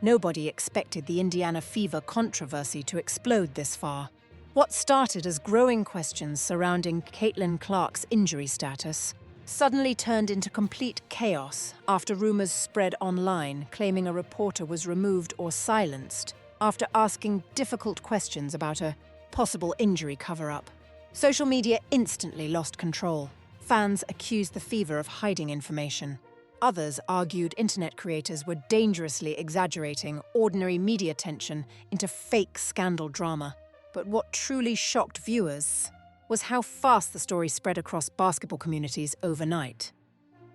Nobody expected the Indiana Fever controversy to explode this far. What started as growing questions surrounding Caitlin Clark's injury status suddenly turned into complete chaos after rumors spread online claiming a reporter was removed or silenced after asking difficult questions about a possible injury cover-up. Social media instantly lost control. Fans accused the Fever of hiding information. Others argued internet creators were dangerously exaggerating ordinary media tension into fake scandal drama. But what truly shocked viewers was how fast the story spread across basketball communities overnight.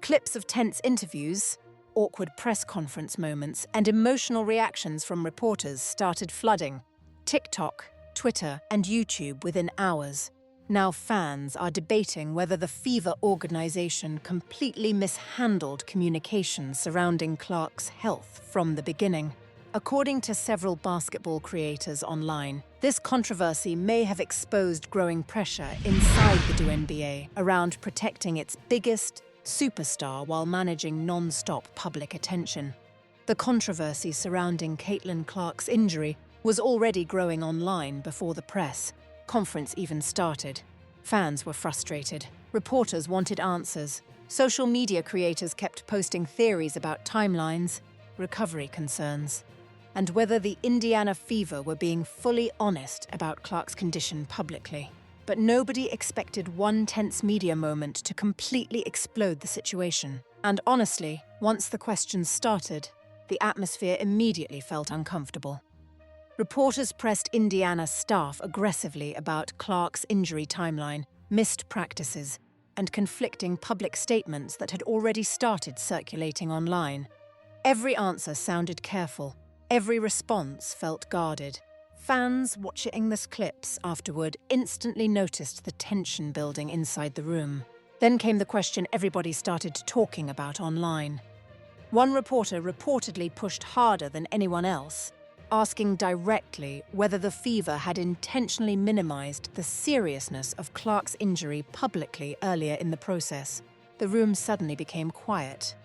Clips of tense interviews, awkward press conference moments, and emotional reactions from reporters started flooding TikTok, Twitter, and YouTube within hours. Now fans are debating whether the Fever organization completely mishandled communications surrounding Clark's health from the beginning. According to several basketball creators online, this controversy may have exposed growing pressure inside the WNBA around protecting its biggest superstar while managing non-stop public attention. The controversy surrounding Caitlin Clark's injury was already growing online before the press conference even started. Fans were frustrated. Reporters wanted answers. Social media creators kept posting theories about timelines, recovery concerns, and whether the Indiana Fever were being fully honest about Clark's condition publicly. But nobody expected one tense media moment to completely explode the situation. And honestly, once the questions started, the atmosphere immediately felt uncomfortable. Reporters pressed Indiana staff aggressively about Clark's injury timeline, missed practices, and conflicting public statements that had already started circulating online. Every answer sounded careful. Every response felt guarded. Fans watching the clips afterward instantly noticed the tension building inside the room. Then came the question everybody started talking about online. One reporter reportedly pushed harder than anyone else, asking directly whether the Fever had intentionally minimized the seriousness of Clark's injury publicly earlier in the process. The room suddenly became quiet.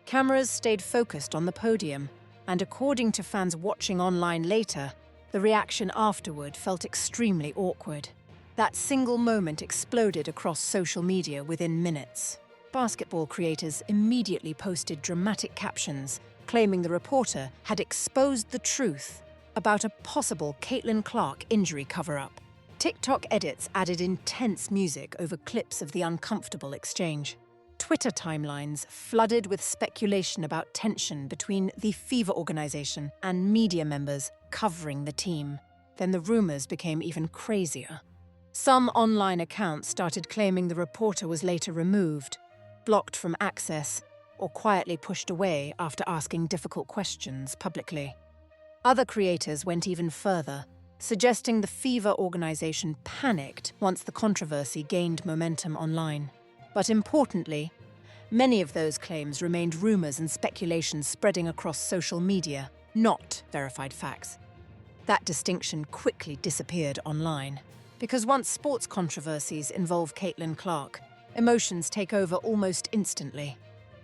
Cameras stayed focused on the podium, and according to fans watching online later, the reaction afterward felt extremely awkward. That single moment exploded across social media within minutes. Basketball creators immediately posted dramatic captions claiming the reporter had exposed the truth about a possible Caitlin Clark injury cover-up. TikTok edits added intense music over clips of the uncomfortable exchange. Twitter timelines flooded with speculation about tension between the Fever organization and media members covering the team. Then the rumors became even crazier. Some online accounts started claiming the reporter was later removed, blocked from access, or quietly pushed away after asking difficult questions publicly. Other creators went even further, suggesting the Fever organization panicked once the controversy gained momentum online. But importantly, many of those claims remained rumors and speculations spreading across social media, not verified facts. That distinction quickly disappeared online, because once sports controversies involve Caitlin Clark, emotions take over almost instantly.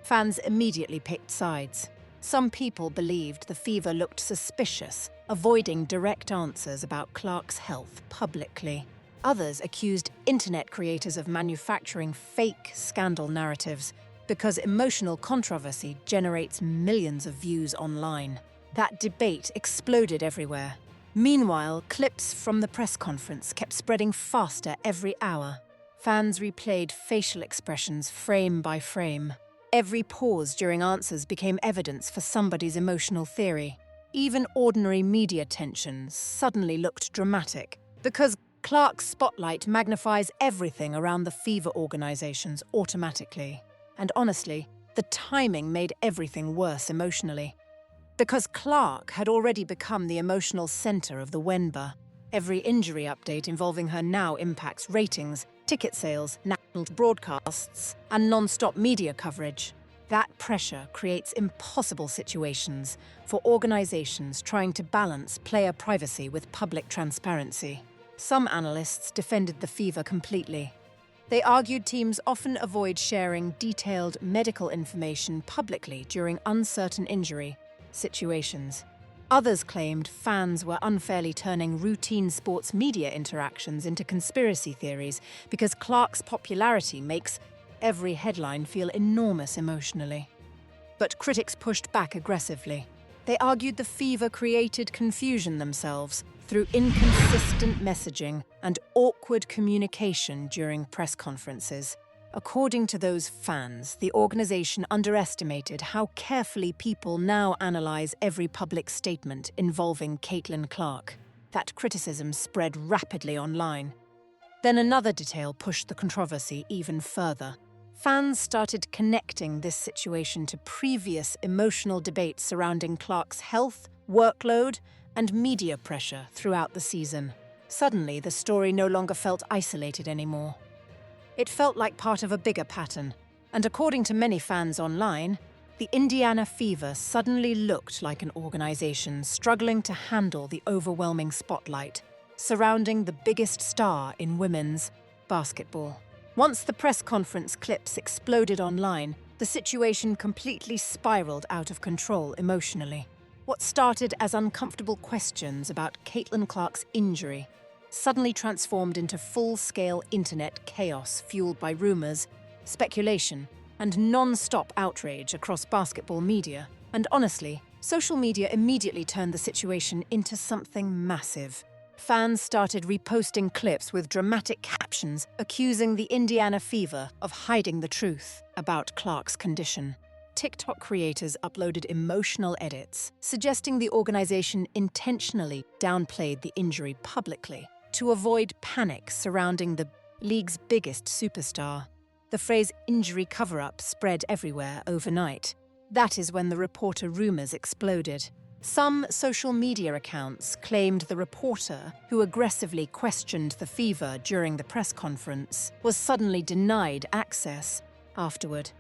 Fans immediately picked sides. Some people believed the Fever looked suspicious, avoiding direct answers about Clark's health publicly. Others accused internet creators of manufacturing fake scandal narratives because emotional controversy generates millions of views online. That debate exploded everywhere. Meanwhile, clips from the press conference kept spreading faster every hour. Fans replayed facial expressions frame by frame. Every pause during answers became evidence for somebody's emotional theory. Even ordinary media tension suddenly looked dramatic, because Clark's spotlight magnifies everything around the Fever organizations automatically. And honestly, the timing made everything worse emotionally. Because Clark had already become the emotional center of the WNBA, every injury update involving her now impacts ratings, ticket sales, national broadcasts, and non-stop media coverage. That pressure creates impossible situations for organizations trying to balance player privacy with public transparency. Some analysts defended the Fever completely. They argued teams often avoid sharing detailed medical information publicly during uncertain injury situations. Others claimed fans were unfairly turning routine sports media interactions into conspiracy theories because Clark's popularity makes every headline feel enormous emotionally. But critics pushed back aggressively. They argued the fever created confusion themselves through inconsistent messaging and awkward communication during press conferences. According to those fans, the organization underestimated how carefully people now analyze every public statement involving Caitlin Clark. That criticism spread rapidly online. Then another detail pushed the controversy even further. Fans started connecting this situation to previous emotional debates surrounding Clark's health, workload, and media pressure throughout the season. Suddenly, the story no longer felt isolated anymore. It felt like part of a bigger pattern, and according to many fans online, the Indiana Fever suddenly looked like an organization struggling to handle the overwhelming spotlight surrounding the biggest star in women's basketball. Once the press conference clips exploded online, the situation completely spiraled out of control emotionally. What started as uncomfortable questions about Caitlin Clark's injury suddenly transformed into full-scale internet chaos fueled by rumors, speculation, and non-stop outrage across basketball media. And honestly, social media immediately turned the situation into something massive. Fans started reposting clips with dramatic captions accusing the Indiana Fever of hiding the truth about Clark's condition. TikTok creators uploaded emotional edits, suggesting the organization intentionally downplayed the injury publicly to avoid panic surrounding the league's biggest superstar. The phrase injury cover-up spread everywhere overnight. That is when the reporter rumors exploded. Some social media accounts claimed the reporter, who aggressively questioned the Fever during the press conference, was suddenly denied access afterward.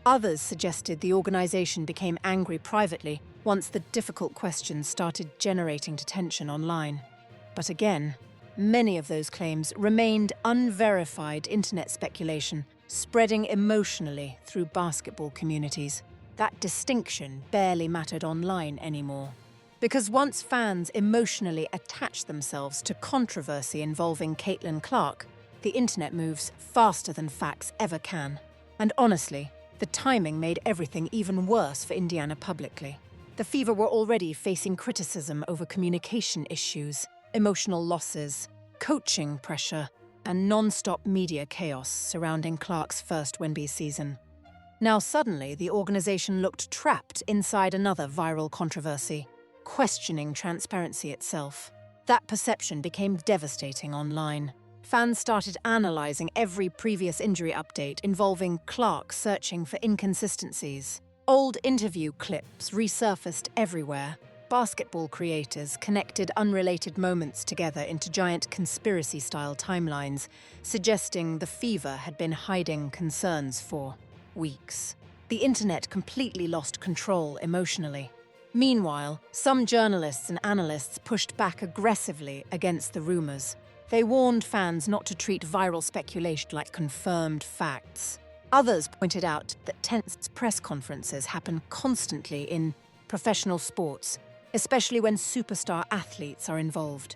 Others suggested the organization became angry privately once the difficult questions started generating tension online. But again, many of those claims remained unverified internet speculation, spreading emotionally through basketball communities. That distinction barely mattered online anymore. Because once fans emotionally attach themselves to controversy involving Caitlin Clark, the internet moves faster than facts ever can. And honestly, the timing made everything even worse for Indiana publicly. The Fever were already facing criticism over communication issues, emotional losses, coaching pressure, and non-stop media chaos surrounding Clark's first WNBA season. Now suddenly, the organization looked trapped inside another viral controversy, questioning transparency itself. That perception became devastating online. Fans started analyzing every previous injury update involving Clark searching for inconsistencies. Old interview clips resurfaced everywhere. Basketball creators connected unrelated moments together into giant conspiracy-style timelines, suggesting the Fever had been hiding concerns for weeks. The internet completely lost control emotionally. Meanwhile, some journalists and analysts pushed back aggressively against the rumors. They warned fans not to treat viral speculation like confirmed facts. Others pointed out that tense press conferences happen constantly in professional sports, especially when superstar athletes are involved.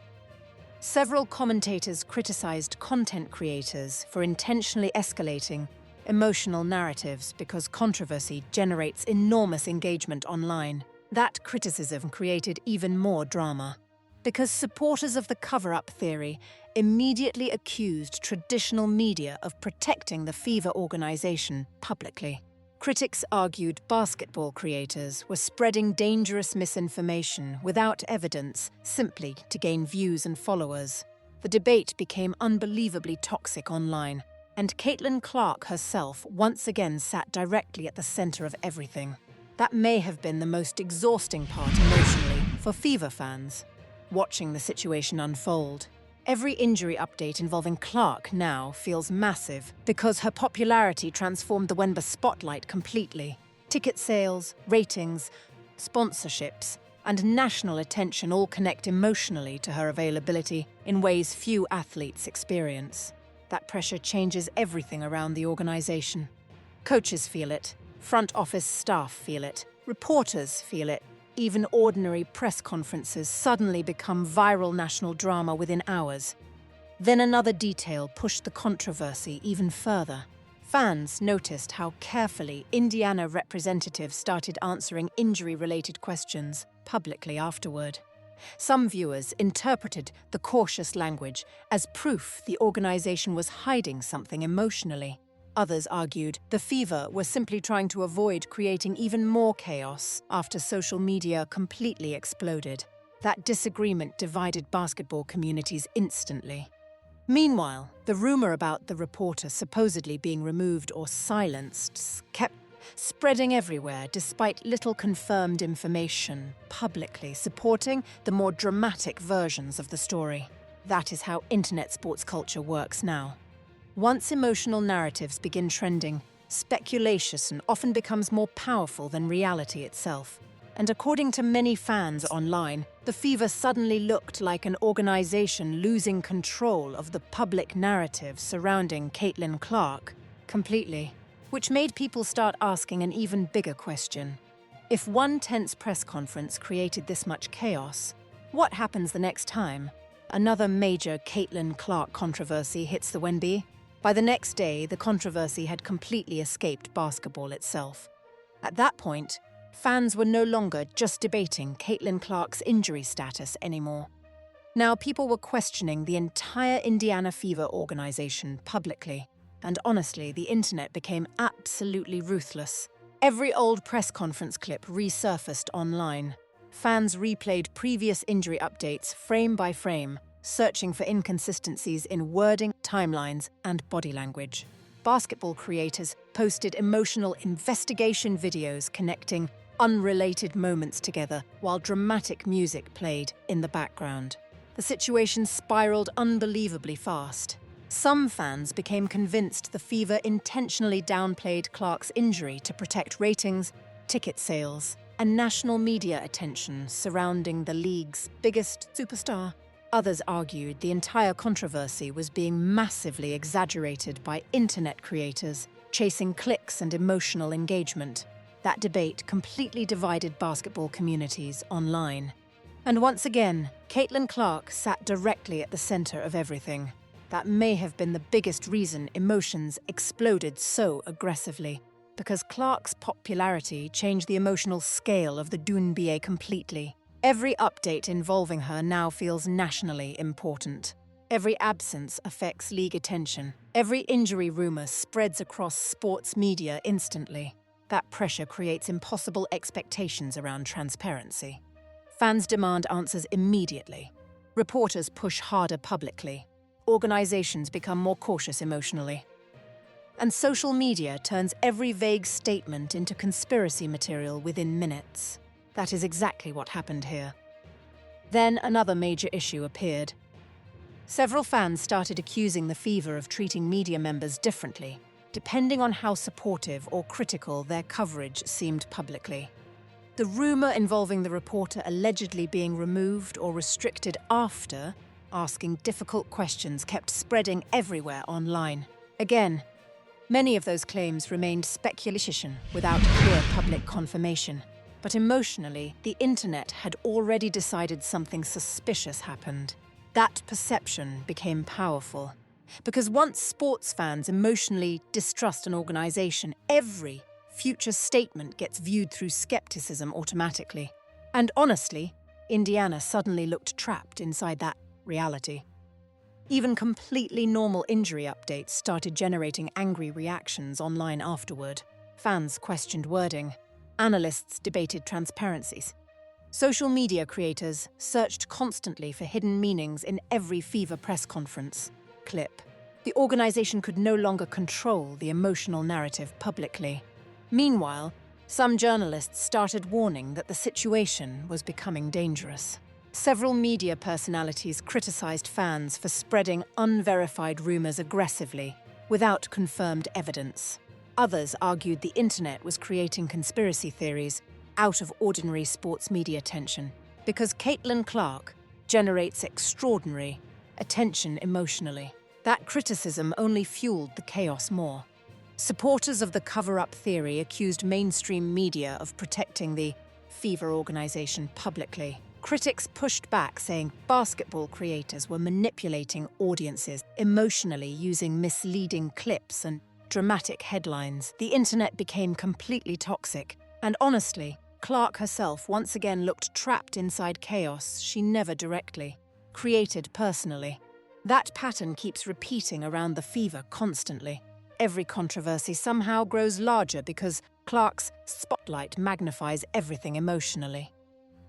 Several commentators criticized content creators for intentionally escalating emotional narratives because controversy generates enormous engagement online. That criticism created even more drama, because supporters of the cover-up theory immediately accused traditional media of protecting the Fever organization publicly. Critics argued basketball creators were spreading dangerous misinformation without evidence simply to gain views and followers. The debate became unbelievably toxic online, and Caitlin Clark herself once again sat directly at the center of everything. That may have been the most exhausting part emotionally for Fever fans, watching the situation unfold. Every injury update involving Clark now feels massive because her popularity transformed the WNBA spotlight completely. Ticket sales, ratings, sponsorships, and national attention all connect emotionally to her availability in ways few athletes experience. That pressure changes everything around the organization. Coaches feel it, front office staff feel it, reporters feel it, Even ordinary press conferences suddenly become viral national drama within hours. Then another detail pushed the controversy even further. Fans noticed how carefully Indiana representatives started answering injury-related questions publicly afterward. Some viewers interpreted the cautious language as proof the organization was hiding something emotionally. Others argued the Fever were simply trying to avoid creating even more chaos after social media completely exploded. That disagreement divided basketball communities instantly. Meanwhile, the rumor about the reporter supposedly being removed or silenced kept spreading everywhere despite little confirmed information publicly supporting the more dramatic versions of the story. That is how internet sports culture works now. Once emotional narratives begin trending, speculation often becomes more powerful than reality itself. And according to many fans online, the Fever suddenly looked like an organization losing control of the public narrative surrounding Caitlin Clark completely, which made people start asking an even bigger question. If one tense press conference created this much chaos, what happens the next time another major Caitlin Clark controversy hits the WNBA? By the next day, the controversy had completely escaped basketball itself. At that point, fans were no longer just debating Caitlin Clark's injury status anymore. Now people were questioning the entire Indiana Fever organization publicly. And honestly, the internet became absolutely ruthless. Every old press conference clip resurfaced online. Fans replayed previous injury updates frame by frame, searching for inconsistencies in wording, timelines, and body language. Basketball creators posted emotional investigation videos connecting unrelated moments together while dramatic music played in the background. The situation spiraled unbelievably fast. Some fans became convinced the Fever intentionally downplayed Clark's injury to protect ratings, ticket sales, and national media attention surrounding the league's biggest superstar. Others argued the entire controversy was being massively exaggerated by internet creators, chasing clicks and emotional engagement. That debate completely divided basketball communities online. And once again, Caitlin Clark sat directly at the center of everything. That may have been the biggest reason emotions exploded so aggressively, because Clark's popularity changed the emotional scale of the WNBA completely. Every update involving her now feels nationally important. Every absence affects league attention. Every injury rumor spreads across sports media instantly. That pressure creates impossible expectations around transparency. Fans demand answers immediately. Reporters push harder publicly. Organizations become more cautious emotionally. And social media turns every vague statement into conspiracy material within minutes. That is exactly what happened here. Then another major issue appeared. Several fans started accusing the Fever of treating media members differently, depending on how supportive or critical their coverage seemed publicly. The rumor involving the reporter allegedly being removed or restricted after asking difficult questions kept spreading everywhere online. Again, many of those claims remained speculation without clear public confirmation. But emotionally, the internet had already decided something suspicious happened. That perception became powerful. Because once sports fans emotionally distrust an organization, every future statement gets viewed through skepticism automatically. And honestly, Indiana suddenly looked trapped inside that reality. Even completely normal injury updates started generating angry reactions online afterward. Fans questioned wording. Analysts debated transparencies. Social media creators searched constantly for hidden meanings in every Fever press conference clip. The organization could no longer control the emotional narrative publicly. Meanwhile, some journalists started warning that the situation was becoming dangerous. Several media personalities criticized fans for spreading unverified rumors aggressively, without confirmed evidence. Others argued the internet was creating conspiracy theories out of ordinary sports media attention, because Caitlin Clark generates extraordinary attention emotionally. That criticism only fueled the chaos more. Supporters of the cover-up theory accused mainstream media of protecting the fever organization publicly. Critics pushed back, saying basketball creators were manipulating audiences emotionally using misleading clips and dramatic headlines. The internet became completely toxic, and honestly, Clark herself once again looked trapped inside chaos she never directly created personally. That pattern keeps repeating around the fever constantly. Every controversy somehow grows larger because Clark's spotlight magnifies everything emotionally.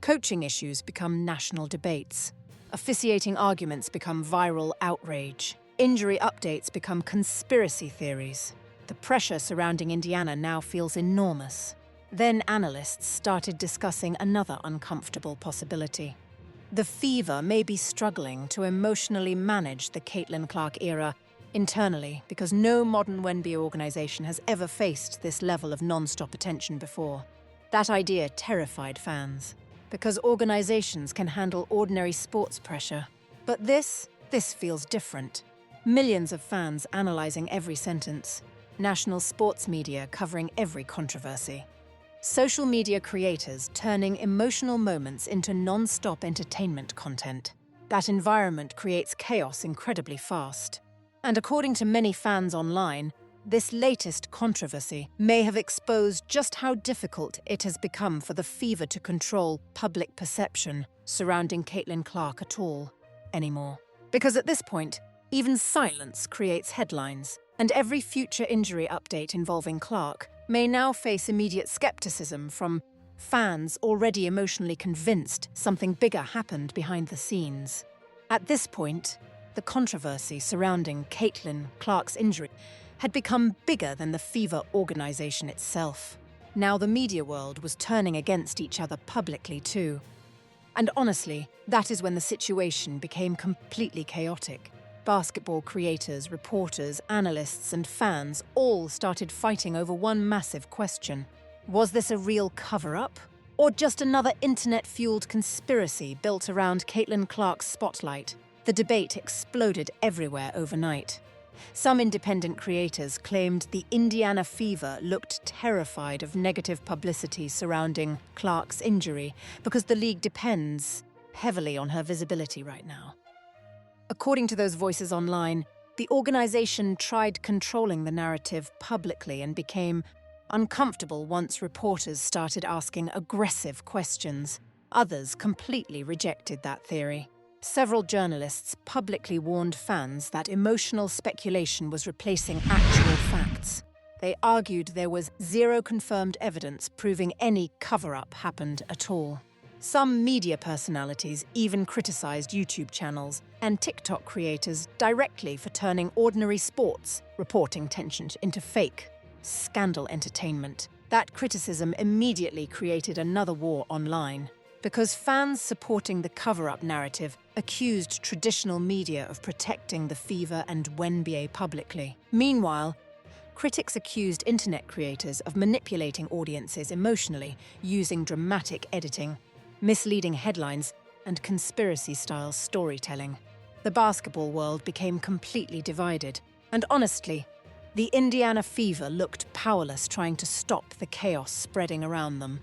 Coaching issues become national debates. Officiating arguments become viral outrage. Injury updates become conspiracy theories. The pressure surrounding Indiana now feels enormous. Then analysts started discussing another uncomfortable possibility. The Fever may be struggling to emotionally manage the Caitlin Clark era internally because no modern WNBA organization has ever faced this level of non-stop attention before. That idea terrified fans, because organizations can handle ordinary sports pressure. But this feels different. Millions of fans analyzing every sentence. National sports media covering every controversy. Social media creators turning emotional moments into non-stop entertainment content. That environment creates chaos incredibly fast. And according to many fans online, this latest controversy may have exposed just how difficult it has become for the Fever to control public perception surrounding Caitlin Clark at all anymore. Because at this point, even silence creates headlines, and every future injury update involving Clark may now face immediate skepticism from fans already emotionally convinced something bigger happened behind the scenes. At this point, the controversy surrounding Caitlin Clark's injury had become bigger than the Fever organization itself. Now the media world was turning against each other publicly too. And honestly, that is when the situation became completely chaotic. Basketball creators, reporters, analysts, and fans all started fighting over one massive question. Was this a real cover-up? Or just another internet-fueled conspiracy built around Caitlin Clark's spotlight? The debate exploded everywhere overnight. Some independent creators claimed the Indiana Fever looked terrified of negative publicity surrounding Clark's injury because the league depends heavily on her visibility right now. According to those voices online, the organization tried controlling the narrative publicly and became uncomfortable once reporters started asking aggressive questions. Others completely rejected that theory. Several journalists publicly warned fans that emotional speculation was replacing actual facts. They argued there was zero confirmed evidence proving any cover-up happened at all. Some media personalities even criticized YouTube channels and TikTok creators directly for turning ordinary sports reporting tension into fake scandal entertainment. That criticism immediately created another war online, because fans supporting the cover-up narrative accused traditional media of protecting the Fever and WNBA publicly. Meanwhile, critics accused internet creators of manipulating audiences emotionally using dramatic editing, misleading headlines, and conspiracy-style storytelling. The basketball world became completely divided, and honestly, the Indiana Fever looked powerless trying to stop the chaos spreading around them.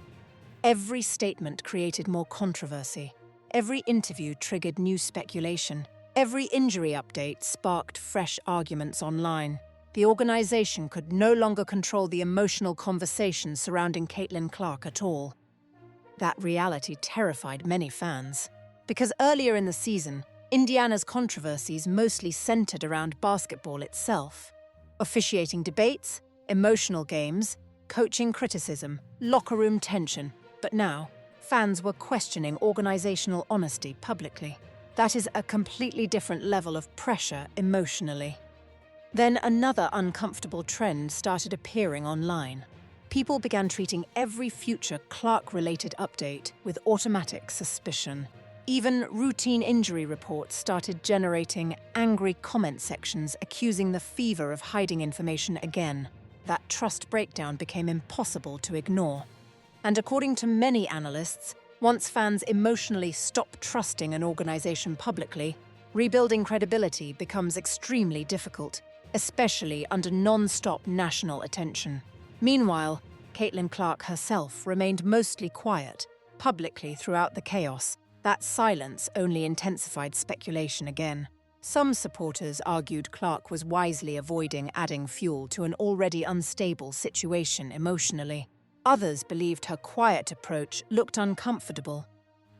Every statement created more controversy. Every interview triggered new speculation. Every injury update sparked fresh arguments online. The organization could no longer control the emotional conversation surrounding Caitlin Clark at all. That reality terrified many fans, because earlier in the season, Indiana's controversies mostly centered around basketball itself. Officiating debates, emotional games, coaching criticism, locker room tension. But now, fans were questioning organizational honesty publicly. That is a completely different level of pressure emotionally. Then another uncomfortable trend started appearing online. People began treating every future Clark-related update with automatic suspicion. Even routine injury reports started generating angry comment sections accusing the Fever of hiding information again. That trust breakdown became impossible to ignore. And according to many analysts, once fans emotionally stop trusting an organization publicly, rebuilding credibility becomes extremely difficult, especially under non-stop national attention. Meanwhile, Caitlin Clark herself remained mostly quiet, publicly throughout the chaos. That silence only intensified speculation again. Some supporters argued Clark was wisely avoiding adding fuel to an already unstable situation emotionally. Others believed her quiet approach looked uncomfortable,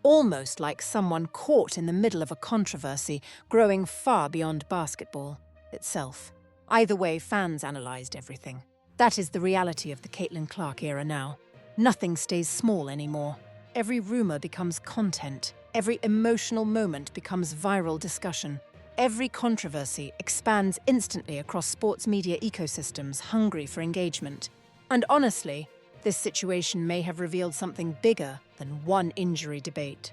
almost like someone caught in the middle of a controversy growing far beyond basketball itself. Either way, fans analysed everything. That is the reality of the Caitlin Clark era now. Nothing stays small anymore. Every rumour becomes content. Every emotional moment becomes viral discussion. Every controversy expands instantly across sports media ecosystems hungry for engagement. And honestly, this situation may have revealed something bigger than one injury debate.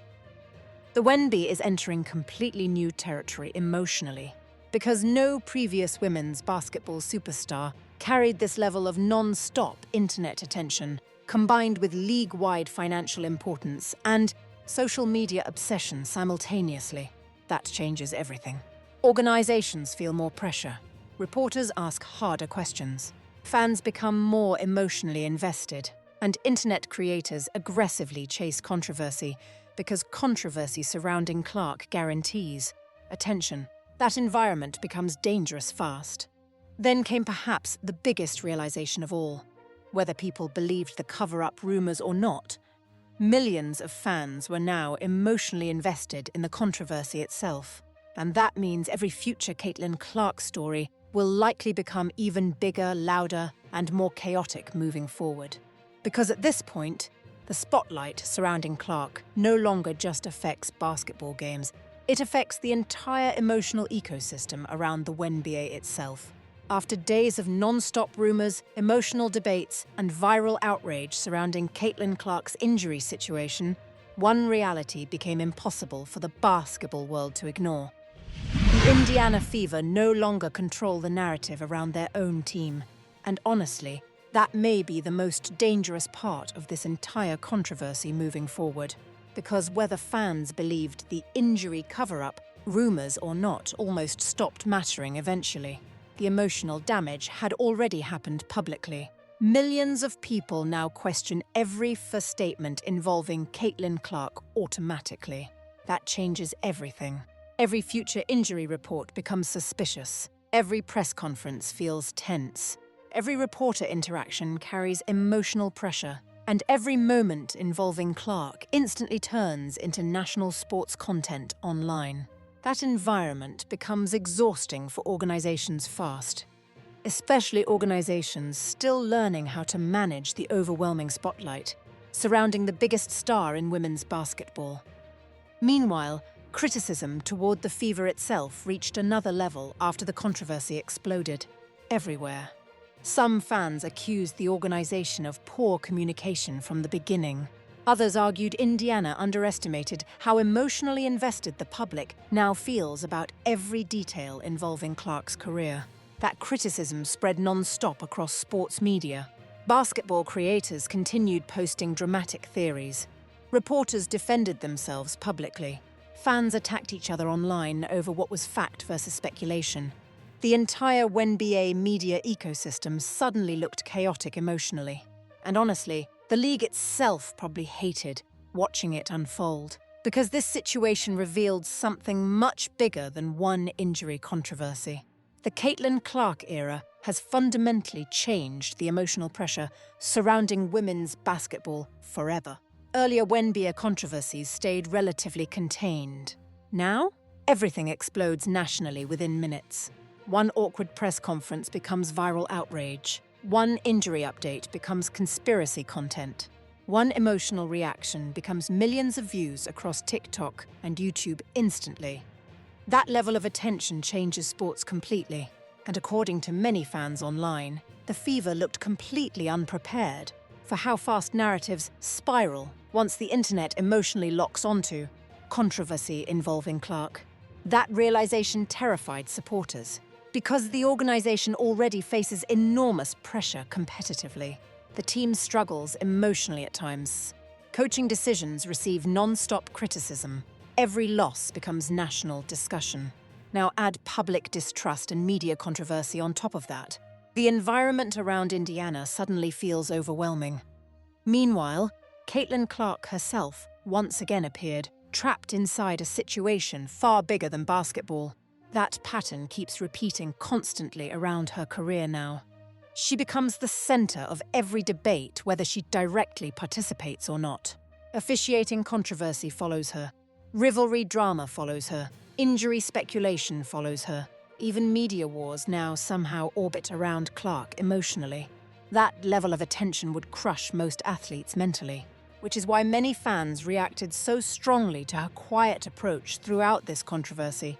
The WNBA is entering completely new territory emotionally, because no previous women's basketball superstar carried this level of non-stop internet attention, combined with league-wide financial importance and social media obsession simultaneously. That changes everything. Organizations feel more pressure. Reporters ask harder questions. Fans become more emotionally invested, and internet creators aggressively chase controversy because controversy surrounding Clark guarantees attention. That environment becomes dangerous fast. Then came perhaps the biggest realization of all. Whether people believed the cover-up rumors or not, millions of fans were now emotionally invested in the controversy itself. And that means every future Caitlin Clark story will likely become even bigger, louder, and more chaotic moving forward. Because at this point, the spotlight surrounding Clark no longer just affects basketball games. It affects the entire emotional ecosystem around the WNBA itself. After days of non-stop rumors, emotional debates, and viral outrage surrounding Caitlin Clark's injury situation, one reality became impossible for the basketball world to ignore. The Indiana Fever no longer control the narrative around their own team. And honestly, that may be the most dangerous part of this entire controversy moving forward. Because whether fans believed the injury cover-up, rumors or not, almost stopped mattering eventually. The emotional damage had already happened publicly. Millions of people now question every first statement involving Caitlin Clark automatically. That changes everything. Every future injury report becomes suspicious. Every press conference feels tense. Every reporter interaction carries emotional pressure. And every moment involving Clark instantly turns into national sports content online. That environment becomes exhausting for organizations fast, especially organizations still learning how to manage the overwhelming spotlight surrounding the biggest star in women's basketball. Meanwhile, criticism toward the Fever itself reached another level after the controversy exploded. Everywhere. Some fans accused the organization of poor communication from the beginning. Others argued Indiana underestimated how emotionally invested the public now feels about every detail involving Clark's career. That criticism spread non-stop across sports media. Basketball creators continued posting dramatic theories. Reporters defended themselves publicly. Fans attacked each other online over what was fact versus speculation. The entire WNBA media ecosystem suddenly looked chaotic emotionally. And honestly, the league itself probably hated watching it unfold, because this situation revealed something much bigger than one injury controversy. The Caitlin Clark era has fundamentally changed the emotional pressure surrounding women's basketball forever. Earlier WNBA controversies stayed relatively contained. Now, everything explodes nationally within minutes. One awkward press conference becomes viral outrage. One injury update becomes conspiracy content. One emotional reaction becomes millions of views across TikTok and YouTube instantly. That level of attention changes sports completely. And according to many fans online, the Fever looked completely unprepared for how fast narratives spiral once the internet emotionally locks onto controversy involving Clark. That realization terrified supporters, because the organization already faces enormous pressure competitively. The team struggles emotionally at times. Coaching decisions receive non-stop criticism. Every loss becomes national discussion. Now add public distrust and media controversy on top of that. The environment around Indiana suddenly feels overwhelming. Meanwhile, Caitlin Clark herself once again appeared, trapped inside a situation far bigger than basketball. That pattern keeps repeating constantly around her career now. She becomes the center of every debate, whether she directly participates or not. Officiating controversy follows her. Rivalry drama follows her. Injury speculation follows her. Even media wars now somehow orbit around Clark emotionally. That level of attention would crush most athletes mentally, which is why many fans reacted so strongly to her quiet approach throughout this controversy.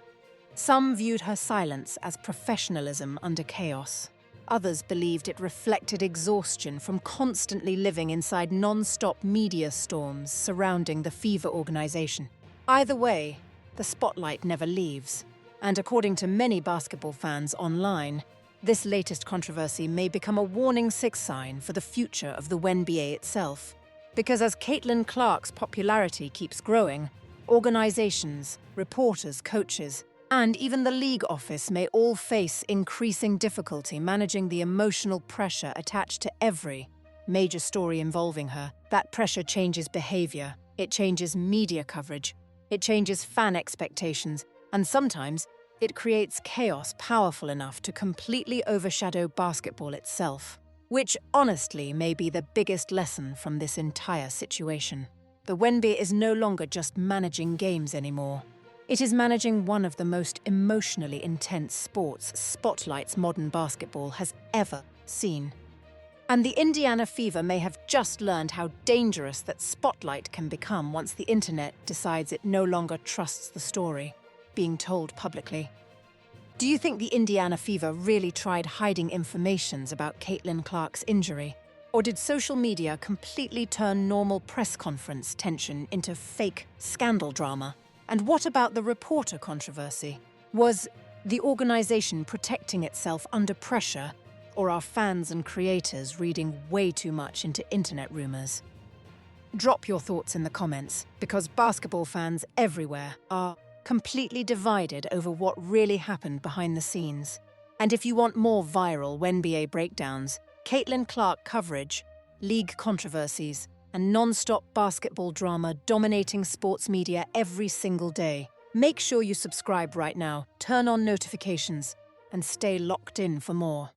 Some viewed her silence as professionalism under chaos. Others believed it reflected exhaustion from constantly living inside non-stop media storms surrounding the Fever organization. Either way, the spotlight never leaves. And according to many basketball fans online, this latest controversy may become a warning sign for the future of the WNBA itself. Because as Caitlin Clark's popularity keeps growing, organizations, reporters, coaches, and even the league office may all face increasing difficulty managing the emotional pressure attached to every major story involving her. That pressure changes behavior, it changes media coverage, it changes fan expectations, and sometimes it creates chaos powerful enough to completely overshadow basketball itself, which honestly may be the biggest lesson from this entire situation. The WNBA is no longer just managing games anymore. It is managing one of the most emotionally intense sports spotlights modern basketball has ever seen. And the Indiana Fever may have just learned how dangerous that spotlight can become once the internet decides it no longer trusts the story being told publicly. Do you think the Indiana Fever really tried hiding informations about Caitlin Clark's injury? Or did social media completely turn normal press conference tension into fake scandal drama? And what about the reporter controversy? Was the organization protecting itself under pressure, or are fans and creators reading way too much into internet rumors? Drop your thoughts in the comments, because basketball fans everywhere are completely divided over what really happened behind the scenes. And if you want more viral WNBA breakdowns, Caitlin Clark coverage, league controversies, and non-stop basketball drama dominating sports media every single day, make sure you subscribe right now, turn on notifications, and stay locked in for more.